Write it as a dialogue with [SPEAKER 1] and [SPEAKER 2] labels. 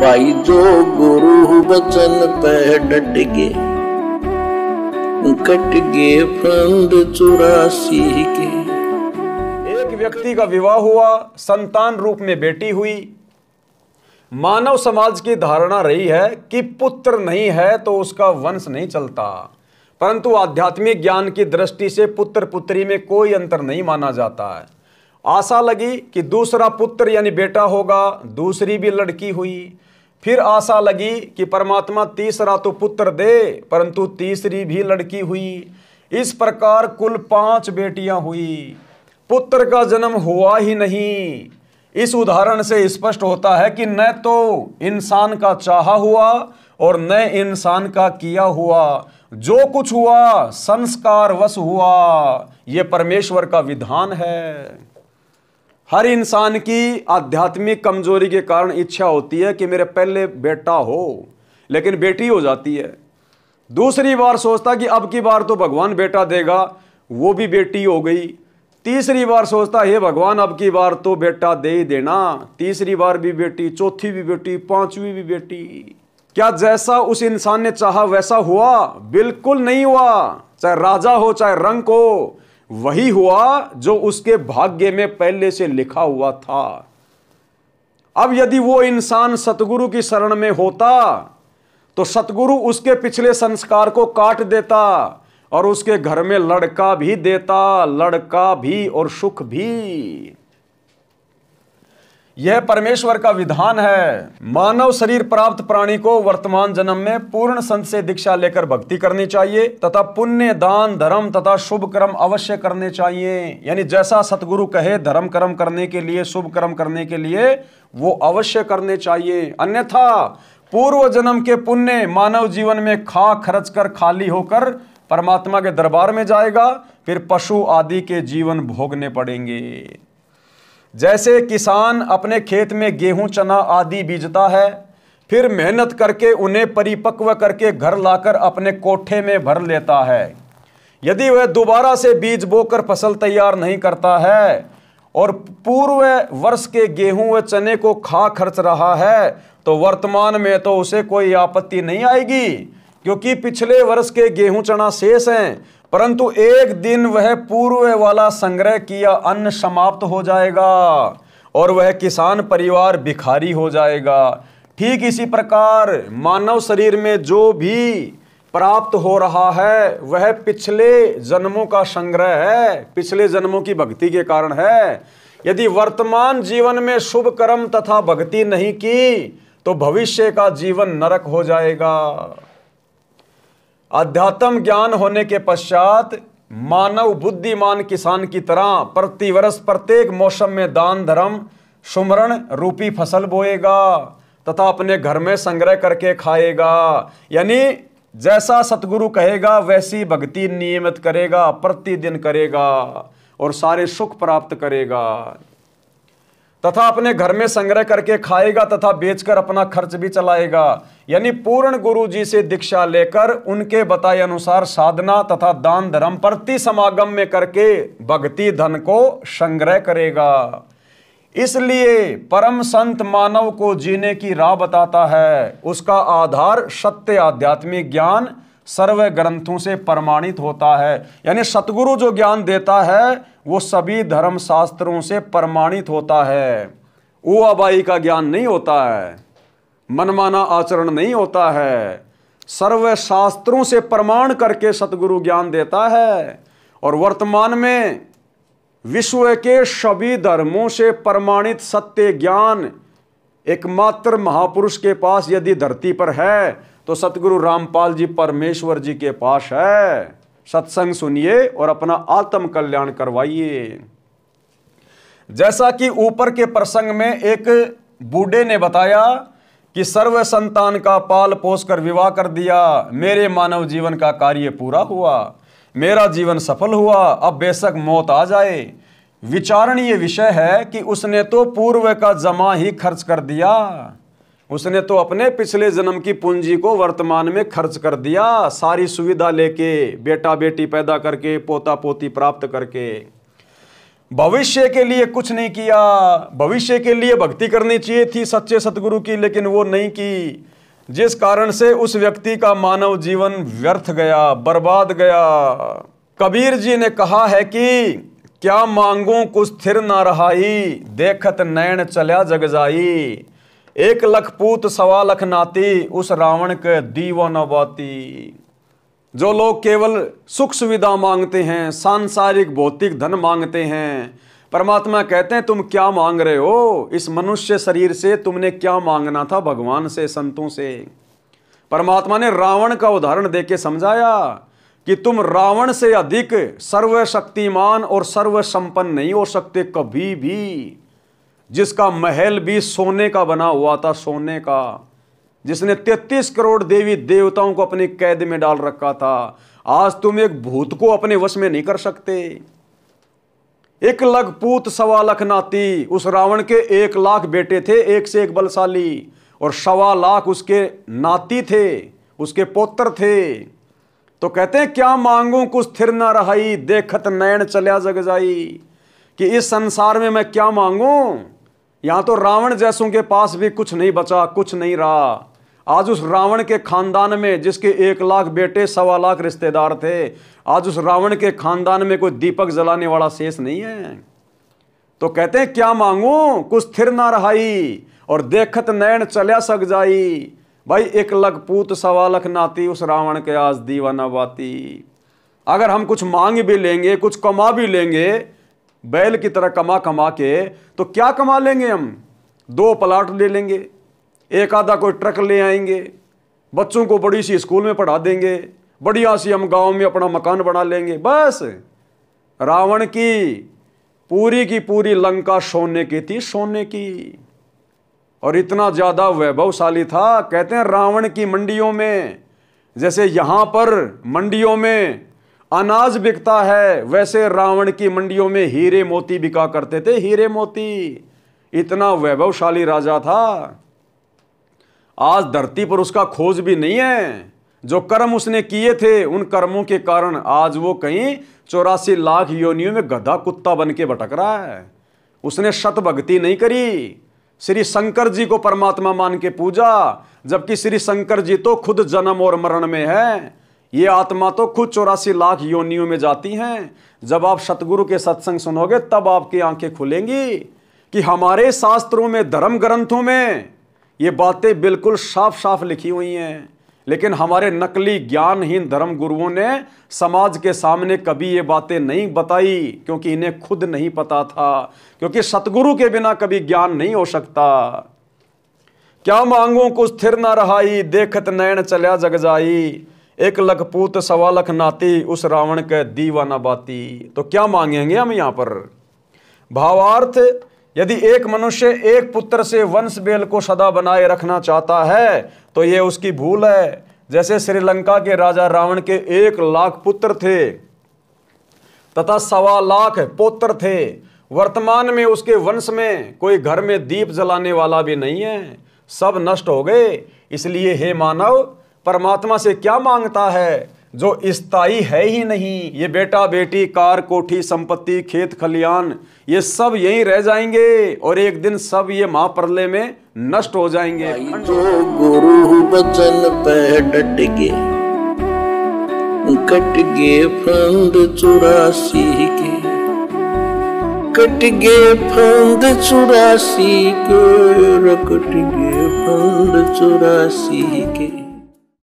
[SPEAKER 1] भाई जो गुरु वचन पे डट गे, कट गे फंद 84 के।
[SPEAKER 2] एक व्यक्ति का विवाह हुआ, संतान रूप में बेटी हुई। मानव समाज की धारणा रही है कि पुत्र नहीं है तो उसका वंश नहीं चलता, परंतु आध्यात्मिक ज्ञान की दृष्टि से पुत्र पुत्री में कोई अंतर नहीं माना जाता है। आशा लगी कि दूसरा पुत्र यानी बेटा होगा, दूसरी भी लड़की हुई। फिर आशा लगी कि परमात्मा तीसरा तो पुत्र दे, परंतु तीसरी भी लड़की हुई। इस प्रकार कुल 5 बेटियां हुई। पुत्र का जन्म हुआ ही नहीं। इस उदाहरण से स्पष्ट होता है कि न तो इंसान का चाहा हुआ और न इंसान का किया हुआ, जो कुछ हुआ संस्कार वश हुआ। यह परमेश्वर का विधान है। हर इंसान की आध्यात्मिक कमजोरी के कारण इच्छा होती है कि मेरे पहले बेटा हो, लेकिन बेटी हो जाती है। दूसरी बार सोचता कि अब की बार तो भगवान बेटा देगा, वो भी बेटी हो गई। तीसरी बार सोचता हे भगवान अब की बार तो बेटा दे ही देना, तीसरी बार भी बेटी, चौथी भी बेटी, 5वीं भी बेटी। क्या जैसा उस इंसान ने चाहा वैसा हुआ? बिल्कुल नहीं हुआ। चाहे राजा हो चाहे रंक हो, वही हुआ जो उसके भाग्य में पहले से लिखा हुआ था। अब यदि वो इंसान सतगुरु की शरण में होता तो सतगुरु उसके पिछले संस्कार को काट देता और उसके घर में लड़का भी देता, लड़का भी और सुख भी। यह परमेश्वर का विधान है। मानव शरीर प्राप्त प्राणी को वर्तमान जन्म में पूर्ण संत से दीक्षा लेकर भक्ति करनी चाहिए तथा पुण्य, दान, धर्म तथा शुभ कर्म अवश्य करने चाहिए। यानी जैसा सतगुरु कहे धर्म कर्म करने के लिए, शुभ कर्म करने के लिए, वो अवश्य करने चाहिए। अन्यथा पूर्व जन्म के पुण्य मानव जीवन में खा खर्च कर खाली होकर परमात्मा के दरबार में जाएगा, फिर पशु आदि के जीवन भोगने पड़ेंगे। जैसे किसान अपने खेत में गेहूं, चना आदि बीजता है, फिर मेहनत करके उन्हें परिपक्व करके घर लाकर अपने कोठे में भर लेता है। यदि वह दोबारा से बीज बोकर फसल तैयार नहीं करता है और पूर्व वर्ष के गेहूं व चने को खा खर्च रहा है, तो वर्तमान में तो उसे कोई आपत्ति नहीं आएगी, क्योंकि पिछले वर्ष के गेहूं चना शेष हैं, परंतु एक दिन वह पूर्व वाला संग्रह किया अन्न समाप्त हो जाएगा और वह किसान परिवार भिखारी हो जाएगा। ठीक इसी प्रकार मानव शरीर में जो भी प्राप्त हो रहा है वह पिछले जन्मों का संग्रह है, पिछले जन्मों की भक्ति के कारण है। यदि वर्तमान जीवन में शुभ कर्म तथा भक्ति नहीं की तो भविष्य का जीवन नरक हो जाएगा। अध्यात्म ज्ञान होने के पश्चात मानव बुद्धिमान किसान की तरह प्रतिवर्ष प्रत्येक मौसम में दान, धर्म, सुमरण रूपी फसल बोएगा तथा अपने घर में संग्रह करके खाएगा। यानी जैसा सतगुरु कहेगा वैसी भक्ति नियमित करेगा, प्रतिदिन करेगा और सारे सुख प्राप्त करेगा तथा अपने घर में संग्रह करके खाएगा तथा बेचकर अपना खर्च भी चलाएगा। यानी पूर्ण गुरु जी से दीक्षा लेकर उनके बताए अनुसार साधना तथा दान धर्म प्रति समागम में करके भक्ति धन को संग्रह करेगा। इसलिए परम संत मानव को जीने की राह बताता है। उसका आधार सत्य आध्यात्मिक ज्ञान सर्व ग्रंथों से प्रमाणित होता है। यानी सतगुरु जो ज्ञान देता है वो सभी धर्म शास्त्रों से प्रमाणित होता है। वो अबाई का ज्ञान नहीं होता है, मनमाना आचरण नहीं होता है। सर्व शास्त्रों से प्रमाण करके सतगुरु ज्ञान देता है और वर्तमान में विश्व के सभी धर्मों से प्रमाणित सत्य ज्ञान एकमात्र महापुरुष के पास यदि धरती पर है तो सतगुरु रामपाल जी परमेश्वर जी के पास है। सत्संग सुनिए और अपना आत्म कल्याण करवाइए। जैसा कि ऊपर के प्रसंग में एक बूढ़े ने बताया कि सर्व संतान का पाल पोस कर विवाह कर दिया, मेरे मानव जीवन का कार्य पूरा हुआ, मेरा जीवन सफल हुआ, अब बेशक मौत आ जाए। विचारणीय विषय है कि उसने तो पूर्व का जमा ही खर्च कर दिया, उसने तो अपने पिछले जन्म की पूंजी को वर्तमान में खर्च कर दिया, सारी सुविधा लेके, बेटा बेटी पैदा करके, पोता पोती प्राप्त करके। भविष्य के लिए कुछ नहीं किया। भविष्य के लिए भक्ति करनी चाहिए थी सच्चे सतगुरु की, लेकिन वो नहीं की, जिस कारण से उस व्यक्ति का मानव जीवन व्यर्थ गया, बर्बाद गया। कबीर जी ने कहा है कि क्या मांगू कुछ स्थिर ना रहाई, देखत नैन चल्या जग जाई। 1 लख पूत 1.25 लाख नाती, उस रावण के दीवा न बाती। जो लोग केवल सुख सुविधा मांगते हैं, सांसारिक भौतिक धन मांगते हैं, परमात्मा कहते हैं तुम क्या मांग रहे हो? इस मनुष्य शरीर से तुमने क्या मांगना था? भगवान से, संतों से। परमात्मा ने रावण का उदाहरण देके समझाया कि तुम रावण से अधिक सर्वशक्तिमान और सर्वसंपन्न नहीं हो सकते कभी भी, जिसका महल भी सोने का बना हुआ था, सोने का, जिसने 33 करोड़ देवी देवताओं को अपनी कैद में डाल रखा था। आज तुम एक भूत को अपने वश में नहीं कर सकते। 1 लख पूत 1.25 लाख नाती, उस रावण के 1 लाख बेटे थे, एक से एक बलशाली, और 1.25 लाख उसके नाती थे, उसके पुत्र थे। तो कहते हैं क्या मांगू कुछ स्थिर न रहाई, देखत नैन चल्या जग जाई, कि इस संसार में मैं क्या मांगू? यहां तो रावण जैसों के पास भी कुछ नहीं बचा, कुछ नहीं रहा। आज उस रावण के खानदान में, जिसके 1 लाख बेटे 1.25 लाख रिश्तेदार थे, आज उस रावण के खानदान में कोई दीपक जलाने वाला शेष नहीं है। तो कहते हैं क्या मांगू कुछ स्थिर ना रहाई, और देखत नैन चल्या सग जाई। भाई 1 लख पूत 1.25 लाख नाती, उस रावण के आज दीवाना बाती। अगर हम कुछ मांग भी लेंगे, कुछ कमा भी लेंगे, बैल की तरह कमा कमा के, तो क्या कमा लेंगे हम? 2 प्लाट ले लेंगे, एक आधा कोई ट्रक ले आएंगे, बच्चों को बड़ी सी स्कूल में पढ़ा देंगे, बढ़िया सी हम गांव में अपना मकान बना लेंगे, बस। रावण की पूरी लंका सोने की थी, सोने की, और इतना ज्यादा वैभवशाली था। कहते हैं रावण की मंडियों में, जैसे यहां पर मंडियों में अनाज बिकता है, वैसे रावण की मंडियों में हीरे मोती बिका करते थे, हीरे मोती। इतना वैभवशाली राजा था। आज धरती पर उसका खोज भी नहीं है। जो कर्म उसने किए थे, उन कर्मों के कारण आज वो कहीं 84 लाख योनियों में गधा कुत्ता बन के भटक रहा है। उसने शत भक्ति नहीं करी, श्री शंकर जी को परमात्मा मान के पूजा, जबकि श्री शंकर जी तो खुद जन्म और मरण में है। ये आत्मा तो खुद 84 लाख योनियों में जाती हैं। जब आप सतगुरु के सत्संग सुनोगे तब आपकी आंखें खुलेंगी कि हमारे शास्त्रों में, धर्म ग्रंथों में ये बातें बिल्कुल साफ साफ लिखी हुई हैं, लेकिन हमारे नकली ज्ञानहीन धर्म गुरुओं ने समाज के सामने कभी ये बातें नहीं बताई, क्योंकि इन्हें खुद नहीं पता था, क्योंकि सतगुरु के बिना कभी ज्ञान नहीं हो सकता। क्या मांगू कुछ स्थिर न रहाई, देखत नैन चल्या जग जाई। 1 लख पूत 1.25 लाख नाती, उस रावण के दीवाना बाती। तो क्या मांगेंगे हम यहां पर? भावार्थ, यदि एक मनुष्य एक पुत्र से वंश बेल को सदा बनाए रखना चाहता है तो यह उसकी भूल है। जैसे श्रीलंका के राजा रावण के 1 लाख पुत्र थे तथा 1.25 लाख पौत्र थे। वर्तमान में उसके वंश में कोई घर में दीप जलाने वाला भी नहीं है, सब नष्ट हो गए। इसलिए हे मानव, परमात्मा से क्या मांगता है जो स्थायी है ही नहीं। ये बेटा बेटी, कार कोठी, संपत्ति, खेत खलियान, ये सब यहीं रह जाएंगे और एक दिन सब ये महाप्रलय में नष्ट हो जाएंगे।
[SPEAKER 1] जो गुरु बचन पे डट गए, कट गए फंद 84 के, कट गए फंद 84 के, कट गए फंद 84 के।